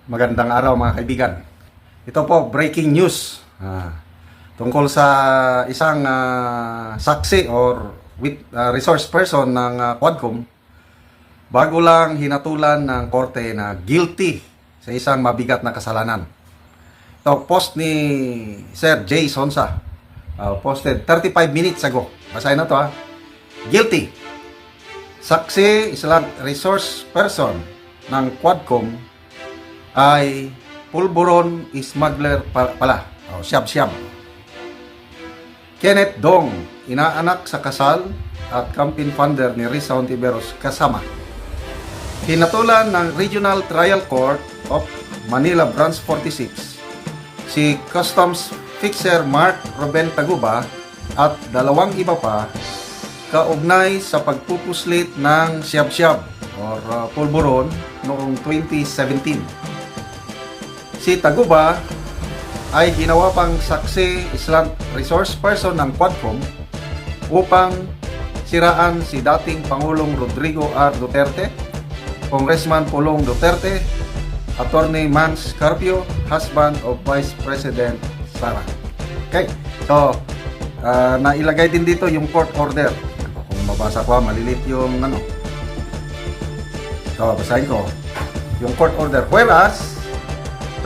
Magandang araw mga kaibigan. Ito po, breaking news. Tungkol sa isang saksi or resource person ng Quadcom. Bago lang hinatulan ng korte na guilty sa isang mabigat na kasalanan. Ito, post ni Sir Jay Sonsa. Posted 35 minutes ago. Basahin na to Guilty. Saksi, isang resource person ng Quadcom ay pulburon smuggler pala. Siyab-siyab. Kenneth Dong, inaanak sa kasal at campaign funder ni Risa Hontiveros kasama. Hinatulan ng Regional Trial Court of Manila Branch 46 si Customs Fixer Mark Ruben Taguba at dalawang iba pa kaugnay sa pagpupuslit ng siyab-siyab or pulburon noong 2017. Si Taguba ay ginawa pang saksi isang resource person ng Quadcom upang siraan si dating Pangulong Rodrigo R. Duterte, Congressman Pulong Duterte, Attorney Mans Carpio, husband of Vice President Sara. Okay, so nailagay din dito yung court order. Kung mabasa ko, malilit yung So, basahin ko. Yung court order. Whereas,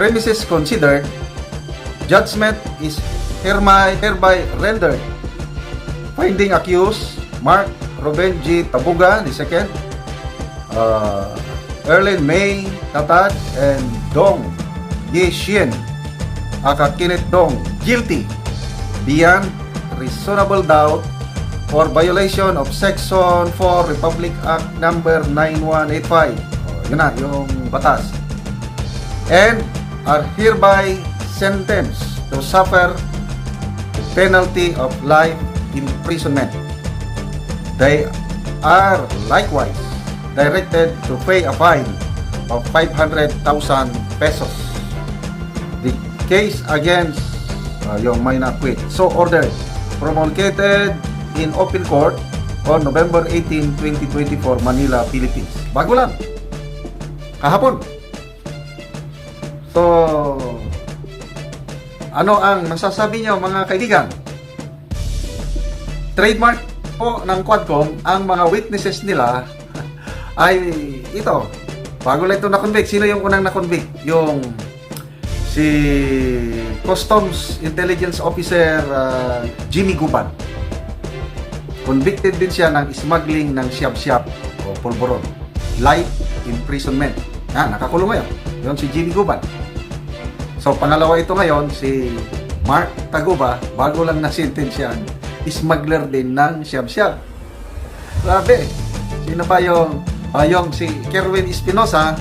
premises considered, judgment is hereby rendered. Finding accused, Mark Ruben G. Tabuga, II, Erlen May Tatad, and Dong Ye Shien, aka Kenneth Dong, guilty beyond reasonable doubt for violation of Section 4 Republic Act number 9185. Yun na, yung batas. And are hereby sentenced to suffer the penalty of life imprisonment. They are likewise directed to pay a fine of 500,000 pesos. The case against yung may na-quit. So ordered, promulgated in open court on November 18, 2024, Manila, Philippines. Bago lang. Kahapon. So, ano ang masasabi niyo mga kaibigan? Trademark po ng Quadcom, ang mga witnesses nila ay ito. Bago lang ito na-convict. Sino yung unang na-convict? Yung si Customs Intelligence Officer Jimmy Guban. Convicted din siya ng smuggling ng siyab-siyab o pulburon. Life imprisonment. Nakakulong ngayon. Yun si Jimmy Guban. So, pangalawa ito ngayon, si Mark Taguba, bago lang na-sentence yan, smuggler din ng siyab-siyab. Grabe. Sino pa yung si Kerwin Espinosa,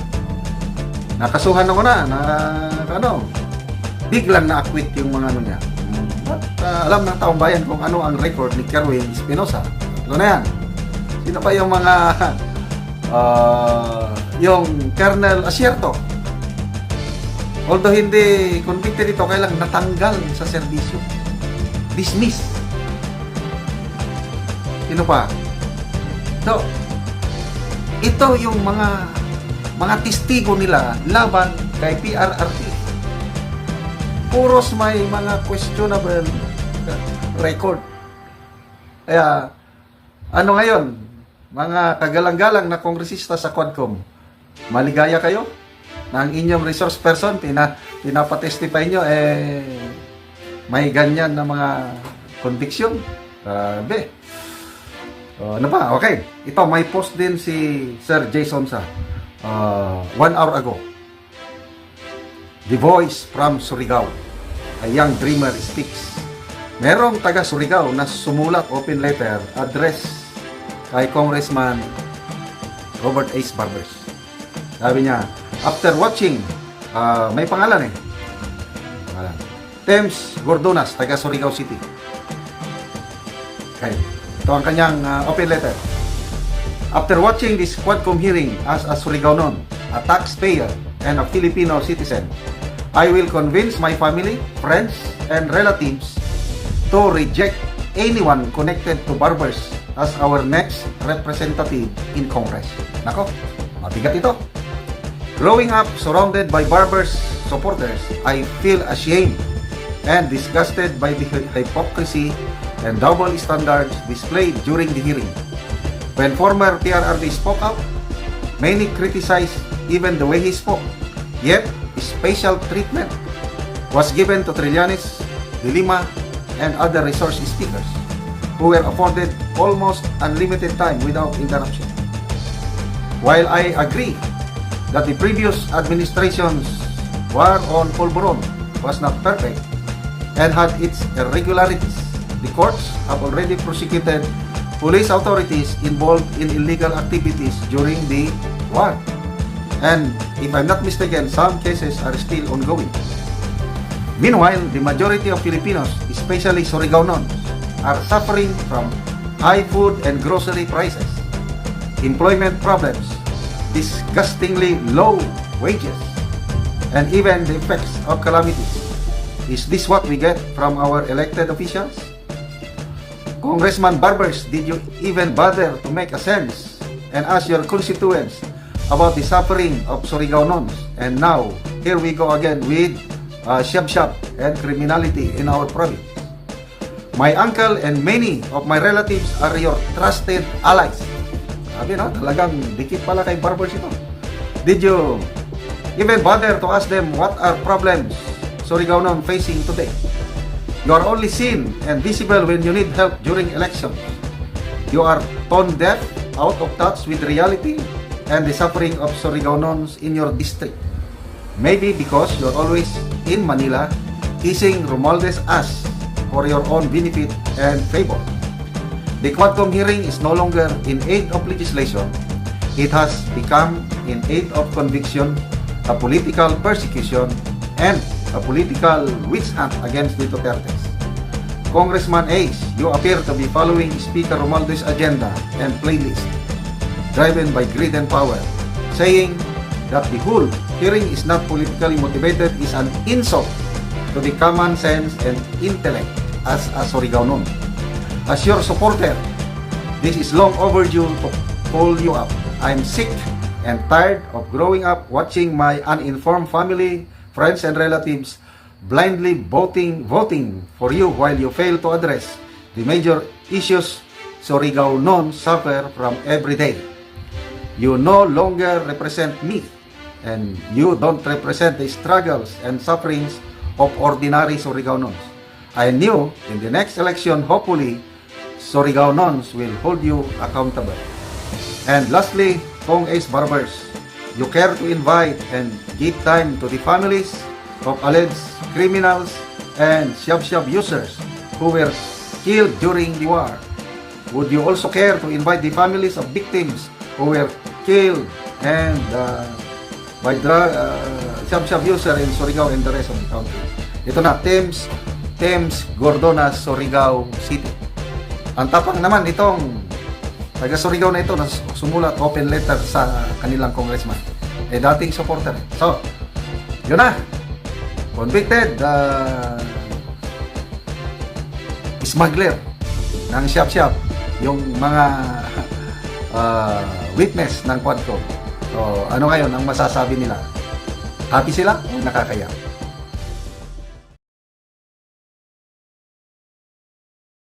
nakasuhan ako na biglang na-acquit yung mga niya. At alam ng taong bayan kung ano ang record ni Kerwin Espinosa. Ano na yan? Sino pa yung mga yung Colonel Asierto? Although hindi convicted ito, kailang natanggal sa serbisyo. Dismiss. Sino pa? So, ito yung mga testigo nila laban kay PRRT. Puros may mga questionable record. Kaya, ano ngayon? Mga kagalang-galang na kongresista sa Quadcom, maligaya kayo na ang inyong resource person, pinapatestify nyo, may ganyan na mga conviction. Grabe. Ano pa? Okay. Ito, may post din si Sir Jason sa 1 hour ago. The voice from Surigao. A young dreamer speaks. Merong taga Surigao na sumulat open letter address kay Congressman Robert Ace Barbers. Sabi niya, after watching, may pangalan pangalan. Tems Gordonas, taga Surigao City. Okay. Ito ang kanyang open letter. After watching this Quadcom hearing as a Surigaonon, a taxpayer, and a Filipino citizen, I will convince my family, friends, and relatives to reject anyone connected to Barbers as our next representative in Congress. Nako, mabigat ito. Growing up surrounded by barbers supporters, I feel ashamed and disgusted by the hypocrisy and double standards displayed during the hearing. When former PRRD spoke out, many criticized even the way he spoke. Yet, special treatment was given to Trillanes, De Lima, and other resource speakers who were afforded almost unlimited time without interruption. While I agree that the previous administration's war on Polvoron was not perfect and had its irregularities, the courts have already prosecuted police authorities involved in illegal activities during the war. And if I'm not mistaken, some cases are still ongoing. Meanwhile, the majority of Filipinos, especially Surigao-nons, are suffering from high food and grocery prices, employment problems, disgustingly low wages, and even the effects of calamities. Is this what we get from our elected officials? Congressman Barbers, did you even bother to make a sense and ask your constituents about the suffering of Surigao-nons? And now, here we go again with shab-shab and criminality in our province. My uncle and many of my relatives are your trusted allies. Sabi no, talagang dikit pala kay Barbers ito. Did you even bother to ask them what are problems Surigao-non facing today? You are only seen and visible when you need help during elections. You are tone deaf, out of touch with reality and the suffering of Surigao-nons in your district. Maybe because you're always in Manila kissing Romualdez ass for your own benefit and favor. The Quadcom hearing is no longer in aid of legislation. It has become in aid of conviction, a political persecution, and a political witch hunt against the Dutertes. Congressman Ace, you appear to be following Speaker Romualdez's agenda and playlist, driven by greed and power, saying that the whole hearing is not politically motivated is an insult to the common sense and intellect as a Surigao-non. As your supporter, this is long overdue to pull you up. I'm sick and tired of growing up watching my uninformed family, friends, and relatives blindly voting for you while you fail to address the major issues Surigao-nons suffer from every day. You no longer represent me, and you don't represent the struggles and sufferings of ordinary Surigao-nons. I knew in the next election, hopefully, Surigao-nons will hold you accountable. And lastly, Kong Ace Barbers, you care to invite and give time to the families of alleged criminals and shab-shab users who were killed during the war. Would you also care to invite the families of victims who were killed and by shab-shab user in Surigao and the rest of the country? Ito na, Thames Gordona, Surigao City. Ang tapang naman itong taga Surigao na ito na sumulat open letter sa kanilang congressman. Dating supporter. So, yun na. Convicted smuggler ng shab-shab yung mga witness ng Quadcom. So, ano ngayon ang masasabi nila? Happy sila o nakakaya?